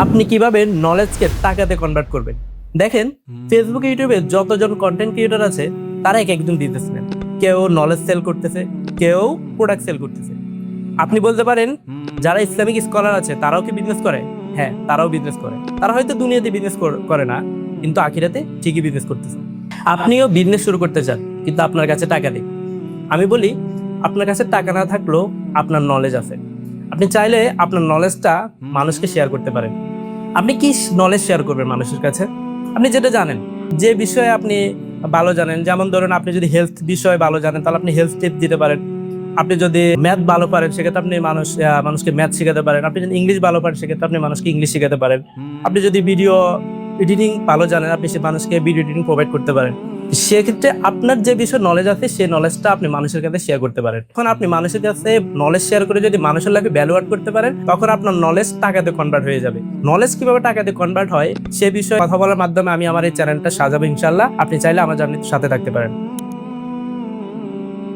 আপনি কিভাবে নলেজকে টাকাতে কনভার্ট করবেন। দেখেন, ফেসবুক ইউটিউবে যতজন কন্টেন্ট ক্রিয়েটর আছে তারা এক একজন বিজনেসম্যান। কেউ নলেজ সেল করতেছে, কেউ প্রোডাক্ট সেল করতেছে। আপনি বলতে পারেন যারা ইসলামিক স্কলার আছে তারাও কি বিজনেস করে? হ্যাঁ, তারাও বিজনেস করে। তারা হয়তো দুনিয়াতে বিজনেস করে না, কিন্তু আখিরাতে ঠিকই বিজনেস করতেছে। আপনিও বিজনেস শুরু করতে চান, কিন্তু আপনার কাছে টাকা নেই। আমি বলি, আপনার কাছে টাকা না থাকলেও আপনার নলেজ আছে। আপনি চাইলে আপনার নলেজটা মানুষকে শেয়ার করতে পারেন। আপনি কি নলেজ শেয়ার করবেন মানুষের কাছে? আপনি যেটা জানেন, যে বিষয়ে আপনি ভালো জানেন, যেমন ধরুন আপনি যদি হেলথ বিষয়ে ভালো জানেন তাহলে আপনি হেলথ টিপ দিতে পারেন। আপনি যদি ম্যাথ ভালো পারেন সেক্ষেত্রে আপনি মানুষকে ম্যাথ শেখাতে পারেন। আপনি যদি ইংলিশ ভালো পারেন সেক্ষেত্রে আপনি মানুষকে ইংলিশ শেখাতে পারেন। আপনি যদি ভিডিও এডিটিং ভালো জানেন আপনি সে মানুষকে ভিডিও এডিটিং প্রোভাইড করতে পারেন। সেক্ষেত্রে আপনার যে বিষয়ে নলেজ আছে সেই নলেজটা আপনি মানুষের কাছে শেয়ার করতে পারেন। এখন আপনি মানুষের কাছে নলেজ শেয়ার করে যদি মানুষের লাইফে ভ্যালু অ্যাড করতে পারেন, তখন আপনার নলেজ টাকাতে কনভার্ট হয়ে যাবে। নলেজ কিভাবে টাকাতে কনভার্ট হয় সে বিষয়ে কথা বলার মাধ্যমে আমি আমার এই চ্যানেলটা সাজাবো ইনশাল্লাহ। আপনি চাইলে আমার জার্নির সাথে থাকতে পারেন।